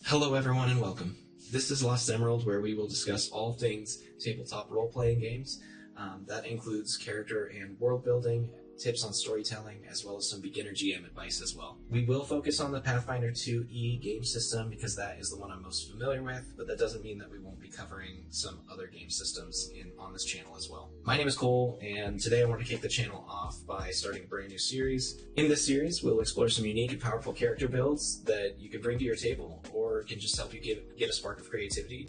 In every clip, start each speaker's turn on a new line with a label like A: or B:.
A: Hello everyone and welcome. This is Lost Emerald, where we will discuss all things tabletop role-playing games. That includes character and world building, tips on storytelling, as well as some beginner GM advice as well. We will focus on the Pathfinder 2e game system because that is the one I'm most familiar with, but that doesn't mean that we won't be covering some other game systems on this channel as well. My name is Cole, and today I want to kick the channel off by starting a brand new series. In this series, we'll explore some unique and powerful character builds that you can bring to your table, or can just help you get a spark of creativity.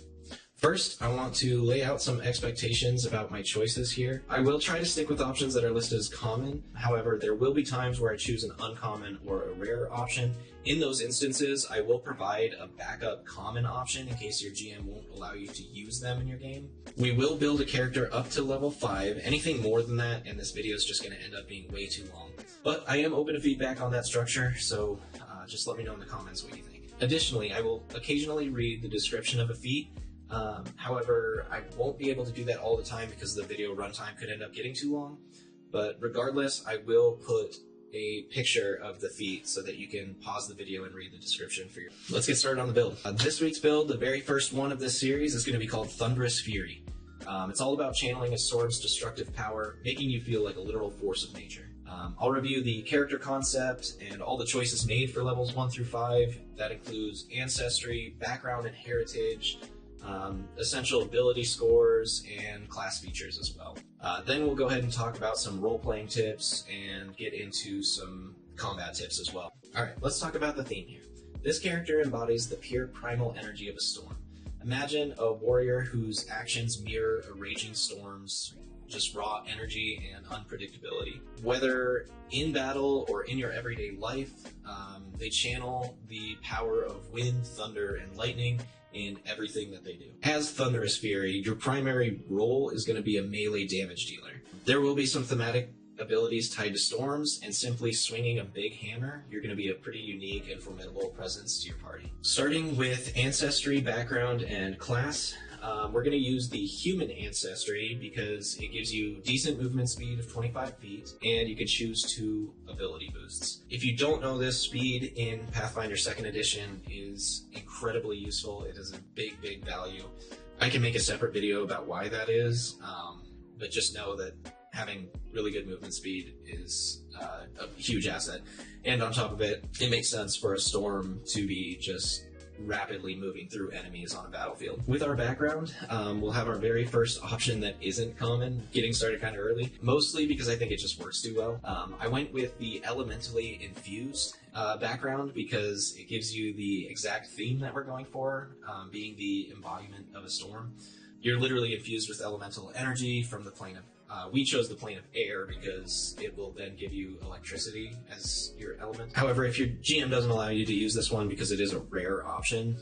A: First, I want to lay out some expectations about my choices here. I will try to stick with options that are listed as common. However, there will be times where I choose an uncommon or a rare option. In those instances, I will provide a backup common option in case your GM won't allow you to use them in your game. We will build a character up to level 5. Anything more than that, and this video is just going to end up being way too long. But I am open to feedback on that structure, so just let me know in the comments what you think. Additionally, I will occasionally read the description of a feat. However, I won't be able to do that all the time because the video runtime could end up getting too long. But regardless, I will put a picture of the feat so that you can pause the video and read the description for your... Let's get started on the build. This week's build, the very first one of this series, is going to be called Thunderous Fury. It's all about channeling a sword's destructive power, making you feel like a literal force of nature. I'll review the character concept and all the choices made for levels 1 through 5. That includes Ancestry, background and heritage, essential ability scores, and class features as well. Then we'll go ahead and talk about some role-playing tips and get into some combat tips as well. Alright, let's talk about the theme here. This character embodies the pure primal energy of a storm. Imagine a warrior whose actions mirror a raging storm's just raw energy and unpredictability. Whether in battle or in your everyday life, they channel the power of wind, thunder, and lightning in everything that they do. As Thunderous Fury, your primary role is going to be a melee damage dealer. There will be some thematic abilities tied to storms, and simply swinging a big hammer, you're going to be a pretty unique and formidable presence to your party. Starting with Ancestry, background, and class, we're going to use the human Ancestry because it gives you decent movement speed of 25 feet, and you can choose 2 ability boosts. If you don't know this, speed in Pathfinder 2nd edition is incredibly useful. It is a big value. I can make a separate video about why that is, but just know that having really good movement speed is a huge asset. And on top of it, it makes sense for a storm to be just rapidly moving through enemies on a battlefield. With our background, we'll have our very first option that isn't common, getting started kind of early, mostly because I think it just works too well. I went with the elementally infused background because it gives you the exact theme that we're going for, being the embodiment of a storm. You're literally infused with elemental energy from the plane of we chose the plane of air because it will then give you electricity as your element. However, if your GM doesn't allow you to use this one because it is a rare option,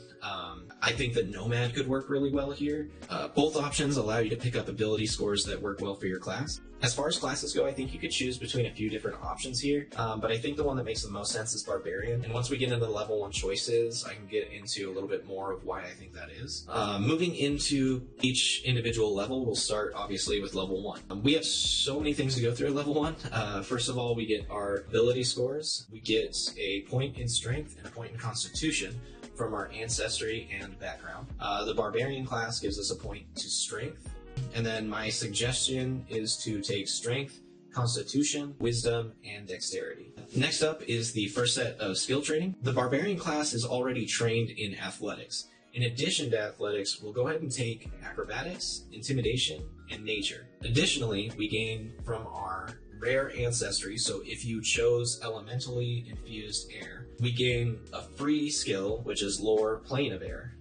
A: I think that Nomad could work really well here. Both options allow you to pick up ability scores that work well for your class. As far as classes go, I think you could choose between a few different options here, but I think the one that makes the most sense is Barbarian. And once we get into the level 1 choices, I can get into a little bit more of why I think that is. Moving into each individual level, we'll start obviously with level 1. We have so many things to go through at level 1. First of all, we get our ability scores. We get a point in strength and a point in constitution from our ancestry and background. The Barbarian class gives us a point to strength. And then my suggestion is to take strength, constitution, wisdom, and dexterity. Next up is the first set of skill training. The Barbarian class is already trained in athletics. In addition to athletics, we'll go ahead and take acrobatics, intimidation, and nature. Additionally, we gain from our rare ancestry, so if you chose elementally infused air, we gain a free skill, which is lore plane of air.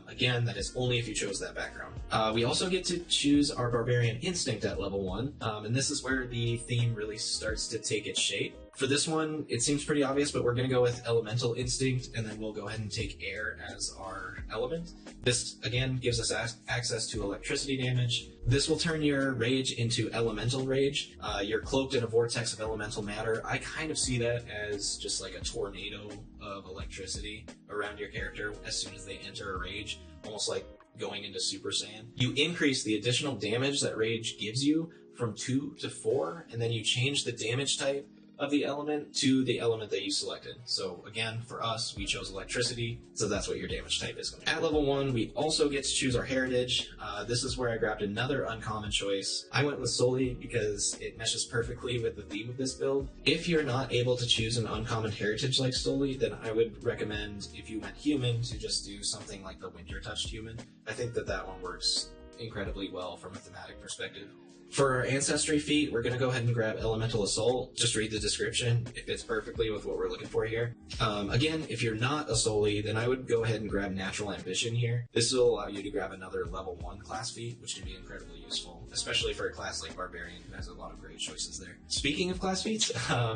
A: Again, that is only if you chose that background. We also get to choose our Barbarian Instinct at level 1, and this is where the theme really starts to take its shape. For this one, it seems pretty obvious, but we're going to go with Elemental Instinct, and then we'll go ahead and take air as our element. This, again, gives us access to electricity damage. This will turn your rage into Elemental Rage. You're cloaked in a vortex of elemental matter. I kind of see that as just like a tornado of electricity around your character as soon as they enter a rage, almost like going into Super Saiyan. You increase the additional damage that rage gives you from 2 to 4, and then you change the damage type of the element to the element that you selected. So again, for us, we chose electricity, so that's what your damage type is going to be. At level 1, we also get to choose our heritage. This is where I grabbed another uncommon choice. I went with Soli because it meshes perfectly with the theme of this build. If you're not able to choose an uncommon heritage like Soli, then I would recommend, if you went human, to just do something like the Winter Touched Human. I think that one works incredibly well from a thematic perspective. For our Ancestry feat, we're going to go ahead and grab Elemental Assault. Just read the description. It fits perfectly with what we're looking for here. Again, if you're not a Soli, then I would go ahead and grab Natural Ambition here. This will allow you to grab another level 1 class feat, which can be incredibly useful, especially for a class like Barbarian, who has a lot of great choices there. Speaking of class feats,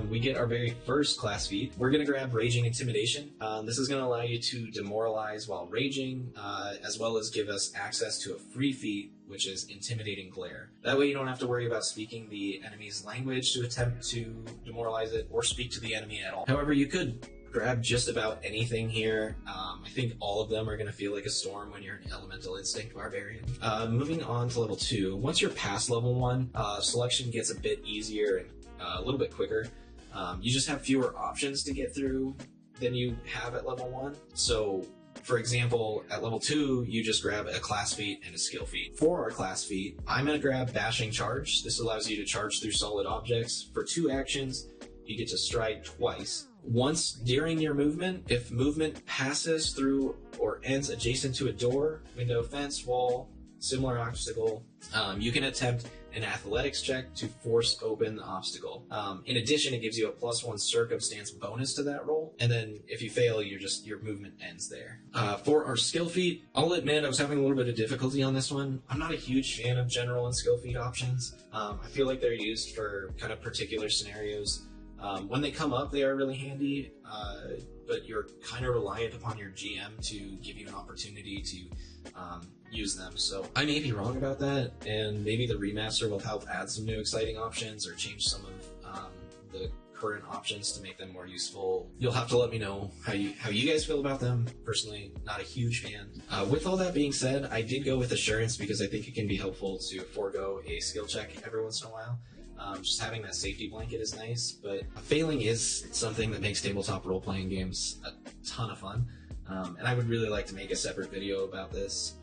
A: we get our very first class feat. We're going to grab Raging Intimidation. This is going to allow you to demoralize while raging, as well as give us access to a free feat, which is Intimidating Glare. That way you don't have to worry about speaking the enemy's language to attempt to demoralize it, or speak to the enemy at all. However, you could grab just about anything here. I think all of them are going to feel like a storm when you're an Elemental Instinct Barbarian. Moving on to level 2, once you're past level 1, selection gets a bit easier and a little bit quicker. You just have fewer options to get through than you have at level 1. So, for example, at level 2, you just grab a class feat and a skill feat. For our class feat, I'm going to grab Bashing Charge. This allows you to charge through solid objects. For 2 actions, you get to stride twice. Once during your movement, if movement passes through or ends adjacent to a door, window, fence, wall, similar obstacle, you can attempt an athletics check to force open the obstacle. In addition, it gives you a +1 circumstance bonus to that roll, and then if you fail, your movement ends there. For our skill feat, I'll admit I was having a little bit of difficulty on this one. I'm not a huge fan of general and skill feat options. I feel like they're used for kind of particular scenarios. When they come up, they are really handy, but you're kind of reliant upon your GM to give you an opportunity to use them. So I may be wrong about that, and maybe the remaster will help add some new exciting options or change some of the current options to make them more useful. You'll have to let me know how you guys feel about them. Personally, not a huge fan. With all that being said, I did go with Assurance because I think it can be helpful to forego a skill check every once in a while. Just having that safety blanket is nice, but failing is something that makes tabletop role-playing games a ton of fun, and I would really like to make a separate video about this,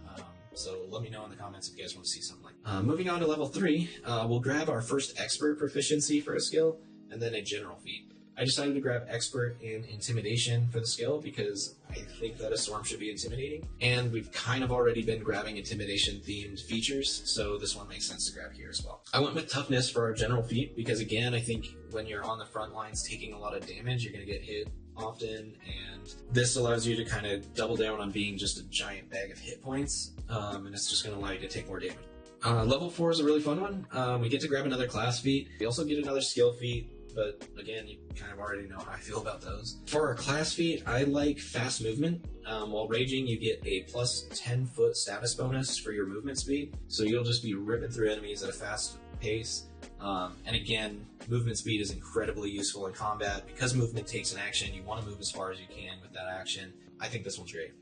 A: so let me know in the comments if you guys want to see something like that. Moving on to level 3, we'll grab our first Expert proficiency for a skill, and then a general feat. I decided to grab Expert in Intimidation for the skill because I think that a storm should be intimidating, and we've kind of already been grabbing Intimidation-themed features, so this one makes sense to grab here as well. I went with Toughness for our general feat because, again, I think when you're on the front lines taking a lot of damage, you're going to get hit often, and this allows you to kind of double down on being just a giant bag of hit points, and it's just going to allow you to take more damage. Level 4 is a really fun one. We get to grab another class feat. We also get another skill feat, but again, you kind of already know how I feel about those. For our class feat, I like Fast Movement. While raging, you get a plus 10-foot status bonus for your movement speed, so you'll just be ripping through enemies at a fast pace. And again, movement speed is incredibly useful in combat. Because movement takes an action, you want to move as far as you can with that action. I think this one's great.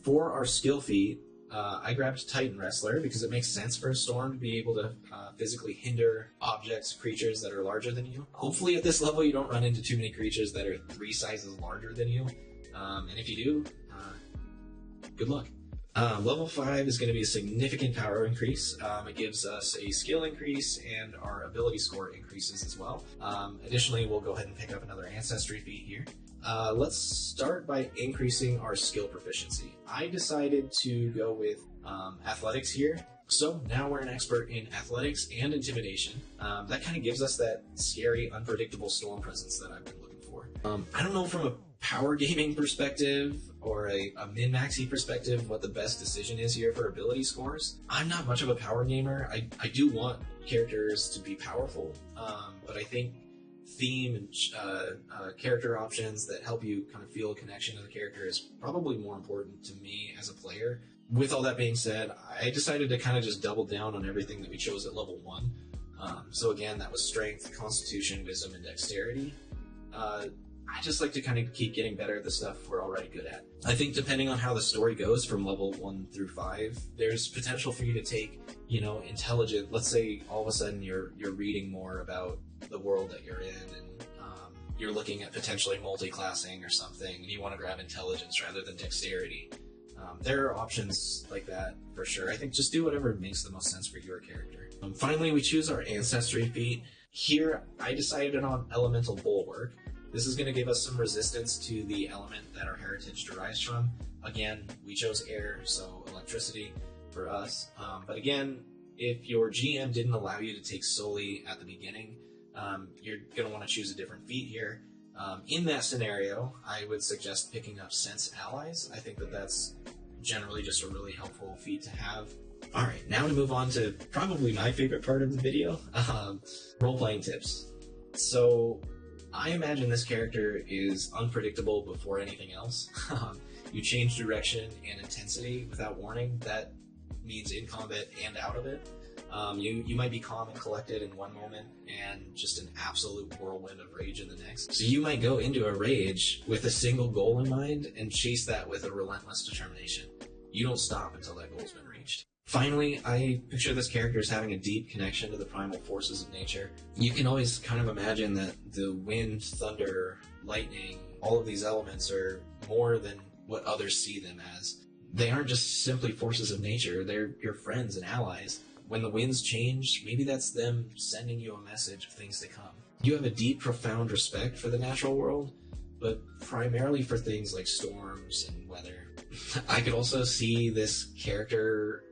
A: For our skill feat, I grabbed Titan Wrestler because it makes sense for a storm to be able to physically hinder objects, creatures that are larger than you. Hopefully at this level you don't run into too many creatures that are 3 sizes larger than you. And if you do, good luck. Level 5 is going to be a significant power increase. It gives us a skill increase, and our ability score increases as well. Additionally, we'll go ahead and pick up another Ancestry feat here. Let's start by increasing our skill proficiency. I decided to go with athletics here. So now we're an expert in athletics and intimidation. That kind of gives us that scary, unpredictable storm presence that I've been looking for. I don't know from a power gaming perspective or a min-maxy perspective what the best decision is here for ability scores. I'm not much of a power gamer. I do want characters to be powerful, but I think theme and character options that help you kind of feel a connection to the character is probably more important to me as a player. With all that being said, I decided to kind of just double down on everything that we chose at level 1. So again, that was strength, constitution, wisdom, and dexterity. I just like to kind of keep getting better at the stuff we're already good at. I think depending on how the story goes from level 1 through 5, there's potential for you to take, intelligent. Let's say all of a sudden you're reading more about the world that you're in, and you're looking at potentially multi-classing or something, and you want to grab intelligence rather than dexterity. There are options like that for sure. I think just do whatever makes the most sense for your character. Finally, we choose our Ancestry feat. Here, I decided on Elemental Bulwark. This is going to give us some resistance to the element that our heritage derives from. Again, we chose air, so electricity for us. But again, if your GM didn't allow you to take solely at the beginning, you're going to want to choose a different feat here. In that scenario, I would suggest picking up Sense Allies. I think that that's generally just a really helpful feat to have. Alright, now to move on to probably my favorite part of the video, role-playing tips. So, I imagine this character is unpredictable before anything else. You change direction and intensity without warning. That means in combat and out of it. You might be calm and collected in one moment and just an absolute whirlwind of rage in the next. So you might go into a rage with a single goal in mind and chase that with a relentless determination. You don't stop until that goal's been reached. Finally, I picture this character as having a deep connection to the primal forces of nature. You can always kind of imagine that the wind, thunder, lightning, all of these elements are more than what others see them as. They aren't just simply forces of nature, they're your friends and allies. When the winds change, maybe that's them sending you a message of things to come. You have a deep, profound respect for the natural world, but primarily for things like storms and weather. I could also see this character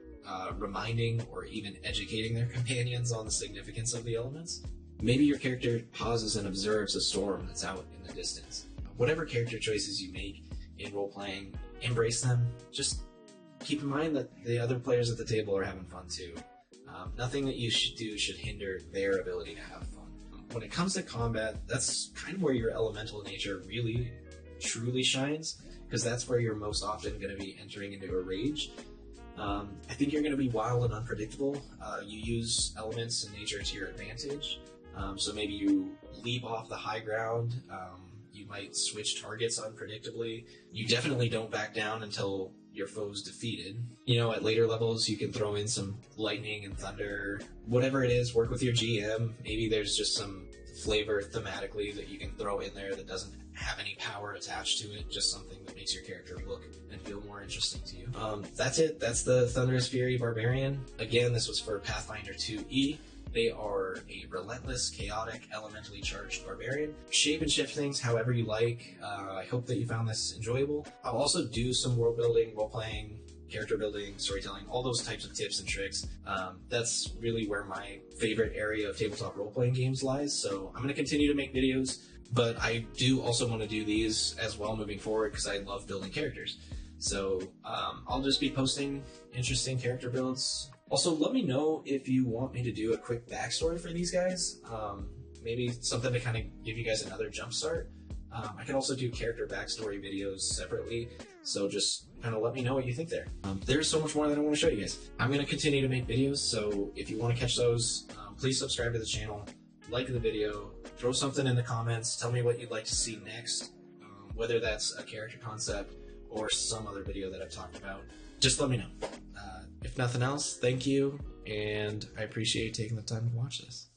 A: reminding or even educating their companions on the significance of the elements. Maybe your character pauses and observes a storm that's out in the distance. Whatever character choices you make in role-playing, embrace them. Just keep in mind that the other players at the table are having fun too. Nothing that you should do should hinder their ability to have fun. When it comes to combat, that's kind of where your elemental nature really, truly shines, because that's where you're most often going to be entering into a rage. I think you're going to be wild and unpredictable. You use elements and nature to your advantage. So maybe you leap off the high ground. You might switch targets unpredictably. You definitely don't back down until your foe's defeated. You know, at later levels, you can throw in some lightning and thunder. Whatever it is, work with your GM. Maybe there's just some flavor thematically that you can throw in there that doesn't have any power attached to it, just something that makes your character look and feel more interesting to you. That's it. That's the Thunderous Fury Barbarian. Again, this was for Pathfinder 2E. They are a relentless, chaotic, elementally charged barbarian. Shape and shift things however you like. I hope that you found this enjoyable. I'll also do some world building, role playing, character building, storytelling, all those types of tips and tricks. That's really where my favorite area of tabletop role playing games lies. So I'm going to continue to make videos, but I do also want to do these as well moving forward because I love building characters. So I'll just be posting interesting character builds. Also, let me know if you want me to do a quick backstory for these guys. Maybe something to kind of give you guys another jump start. I can also do character backstory videos separately, so just kind of let me know what you think there. There's so much more that I want to show you guys. I'm going to continue to make videos, so if you want to catch those, please subscribe to the channel, like the video, throw something in the comments, tell me what you'd like to see next, whether that's a character concept or some other video that I've talked about. Just let me know. If nothing else, thank you, and I appreciate you taking the time to watch this.